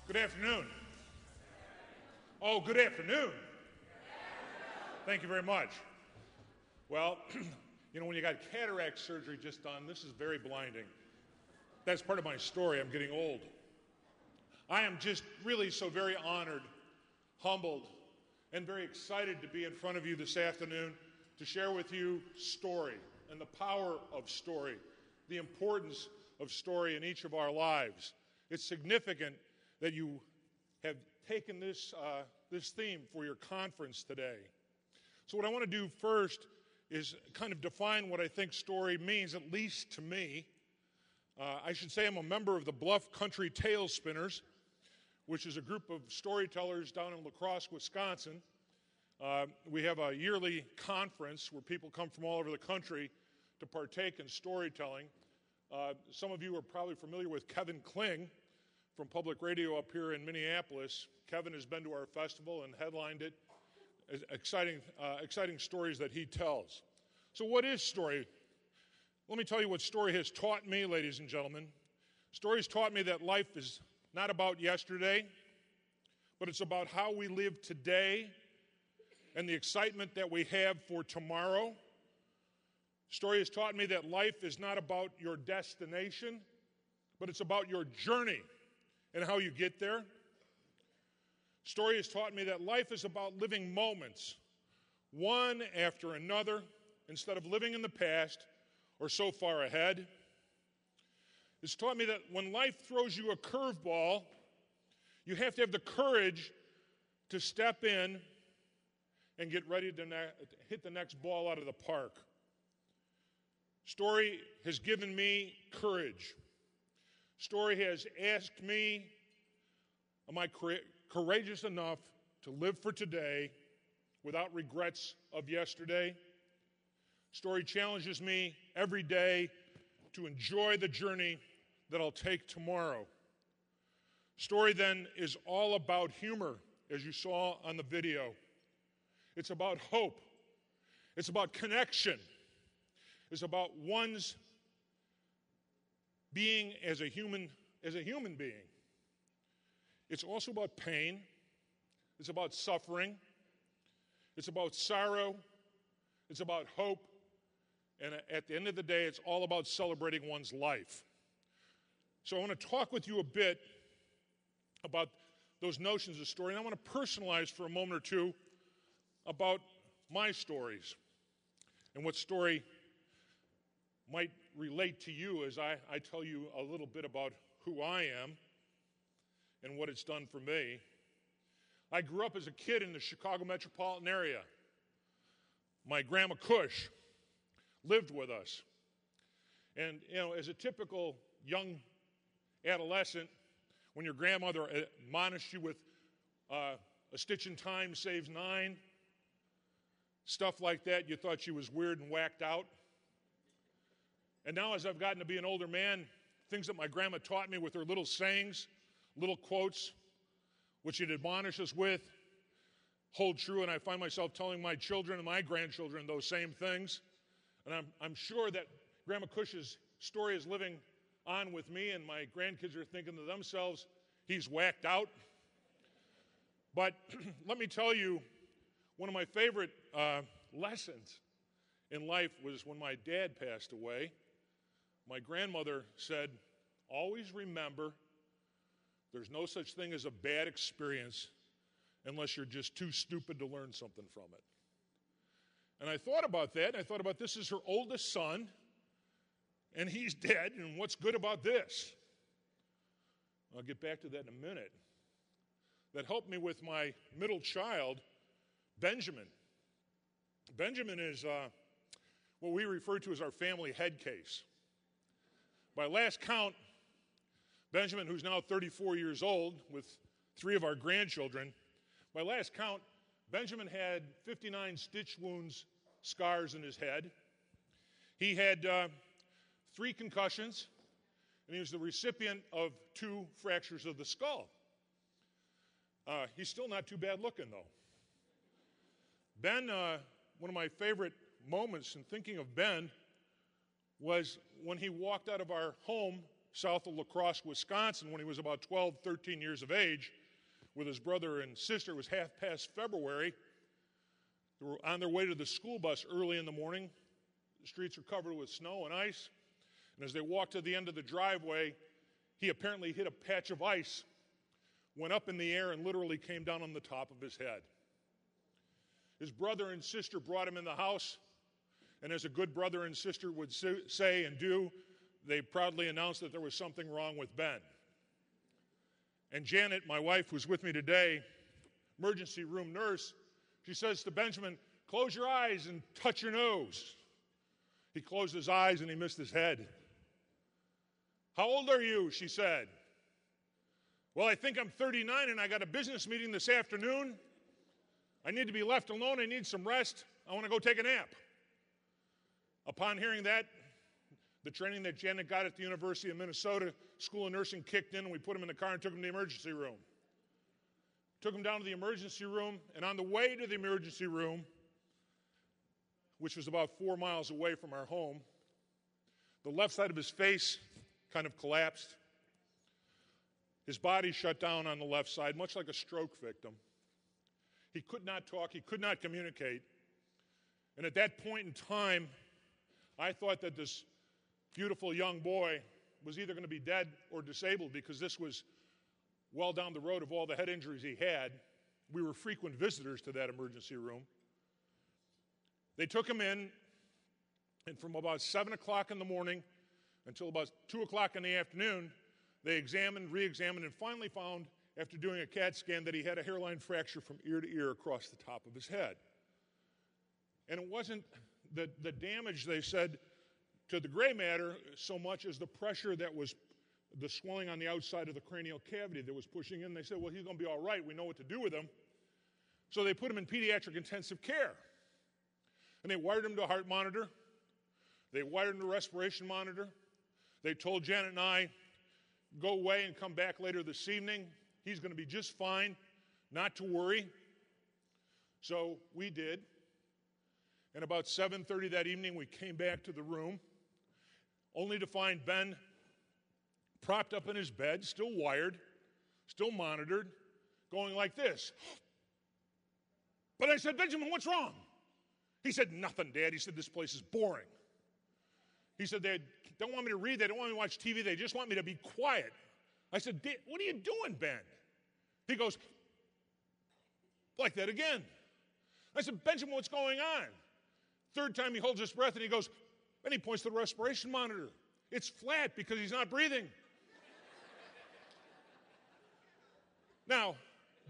Good afternoon. Oh, good afternoon. Thank you very much. Well, when you got cataract surgery just done, this is very blinding. That's part of my story. I'm getting old. I am just really so very honored, humbled, and very excited to be in front of you this afternoon to share with you story and the power of story, the importance of story in each of our lives. It's significant that you have taken this theme for your conference today. So what I want to do first is kind of define what I think story means, at least to me. I should say I'm a member of the Bluff Country Tale Spinners, which is a group of storytellers down in La Crosse, Wisconsin. We have a yearly conference where people come from all over the country to partake in storytelling. Some of you are probably familiar with Kevin Kling from Public Radio up here in Minneapolis. Kevin has been to our festival and headlined it. Exciting stories that he tells. So what is story? Let me tell you what story has taught me, ladies and gentlemen. Story has taught me that life is not about yesterday, but it's about how we live today and the excitement that we have for tomorrow. Story has taught me that life is not about your destination, but it's about your journey and how you get there. Story has taught me that life is about living moments, one after another, instead of living in the past or so far ahead. It's taught me that when life throws you a curveball, you have to have the courage to step in and get ready to hit the next ball out of the park. Story has given me courage. Story has asked me, am I courageous enough to live for today without regrets of yesterday? Story challenges me every day to enjoy the journey that I'll take tomorrow. Story then is all about humor, as you saw on the video. It's about hope. It's about connection. It's about one's being as a human being. It's also about pain. It's about suffering. It's about sorrow. It's about hope. And at the end of the day, it's all about celebrating one's life. So I want to talk with you a bit about those notions of story. And I want to personalize for a moment or two about my stories and what story might relate to you as I tell you a little bit about who I am and what it's done for me. I grew up as a kid in the Chicago metropolitan area. My grandma Kusch lived with us. And, as a typical young adolescent, when your grandmother admonished you with a stitch in time saves 9, stuff like that, you thought she was weird and whacked out. And now as I've gotten to be an older man, things that my grandma taught me with her little sayings, little quotes, which she'd admonish us with, hold true, and I find myself telling my children and my grandchildren those same things. And I'm sure that Grandma Kusch's story is living on with me, and my grandkids are thinking to themselves, he's whacked out. But let me tell you, one of my favorite lessons in life was when my dad passed away. My grandmother said, always remember there's no such thing as a bad experience unless you're just too stupid to learn something from it. And I thought about that, and I thought about this is her oldest son, and he's dead, and what's good about this? I'll get back to that in a minute. That helped me with my middle child, Benjamin. Benjamin is what we refer to as our family head case. By last count, Benjamin, who's now 34 years old with 3 of our grandchildren, by last count, Benjamin had 59 stitch wounds, scars in his head. He had 3 concussions, and he was the recipient of 2 fractures of the skull. He's still not too bad looking, though. Ben, one of my favorite moments in thinking of Ben was when he walked out of our home south of La Crosse, Wisconsin, when he was about 12, 13 years of age, with his brother and sister. It was half past February. They were on their way to the school bus early in the morning. The streets were covered with snow and ice. And as they walked to the end of the driveway, he apparently hit a patch of ice, went up in the air, and literally came down on the top of his head. His brother and sister brought him in the house, and as a good brother and sister would say and do, they proudly announced that there was something wrong with Ben. And Janet, my wife, who's with me today, emergency room nurse, she says to Benjamin, "Close your eyes and touch your nose." He closed his eyes and he missed his head. "How old are you?" she said. "Well, I think I'm 39 and I got a business meeting this afternoon. I need to be left alone. I need some rest. I want to go take a nap." Upon hearing that, the training that Janet got at the University of Minnesota School of Nursing kicked in, and we put him in the car and took him to the emergency room. Took him down to the emergency room, and on the way to the emergency room, which was about 4 miles away from our home, the left side of his face kind of collapsed. His body shut down on the left side, much like a stroke victim. He could not talk. He could not communicate. And at that point in time, I thought that this beautiful young boy was either going to be dead or disabled, because this was well down the road of all the head injuries he had. We were frequent visitors to that emergency room. They took him in, and from about 7 o'clock in the morning until about 2 o'clock in the afternoon, they examined, re-examined, and finally found, after doing a CAT scan, that he had a hairline fracture from ear to ear across the top of his head. And it wasn't the damage, they said, to the gray matter so much as the pressure that was the swelling on the outside of the cranial cavity that was pushing in. They said, well, he's going to be all right. We know what to do with him. So they put him in pediatric intensive care. And they wired him to a heart monitor. They wired him to a respiration monitor. They told Janet and I, go away and come back later this evening. He's going to be just fine, not to worry. So we did. And about 7:30 that evening, we came back to the room, only to find Ben propped up in his bed, still wired, still monitored, going like this. But I said, Benjamin, what's wrong? He said, nothing, Dad. He said, this place is boring. He said, they don't want me to read. They don't want me to watch TV. They just want me to be quiet. I said, what are you doing, Ben? He goes, like that again. I said, Benjamin, what's going on? Third time he holds his breath and he goes, and he points to the respiration monitor. It's flat because he's not breathing. Now,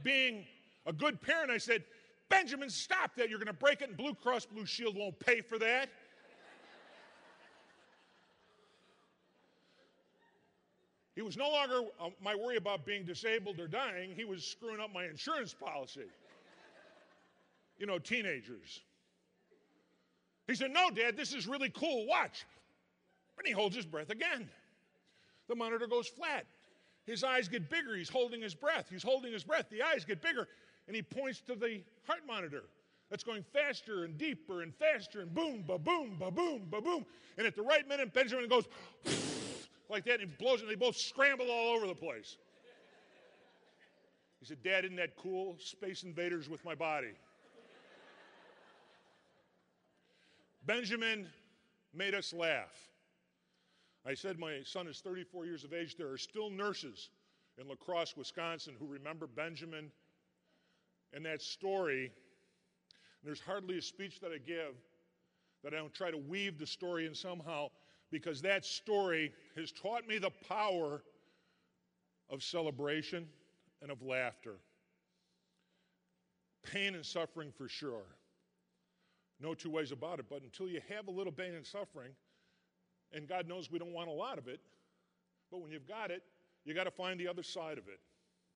being a good parent, I said, Benjamin, stop that. You're going to break it, and Blue Cross Blue Shield won't pay for that. He was no longer my worry about being disabled or dying. He was screwing up my insurance policy. You know, teenagers. He said, no, Dad, this is really cool. Watch. And he holds his breath again. The monitor goes flat. His eyes get bigger. He's holding his breath. He's holding his breath. The eyes get bigger. And he points to the heart monitor that's going faster and deeper and faster, and boom, ba-boom, ba-boom, ba-boom. And at the right minute, Benjamin goes like that, and he blows it, and they both scramble all over the place. He said, Dad, isn't that cool? Space invaders with my body. Benjamin made us laugh. I said my son is 34 years of age. There are still nurses in La Crosse, Wisconsin, who remember Benjamin and that story. And there's hardly a speech that I give that I don't try to weave the story in somehow, because that story has taught me the power of celebration and of laughter. Pain and suffering for sure. No two ways about it. But until you have a little pain and suffering, and God knows we don't want a lot of it, but when you've got it, you got to find the other side of it.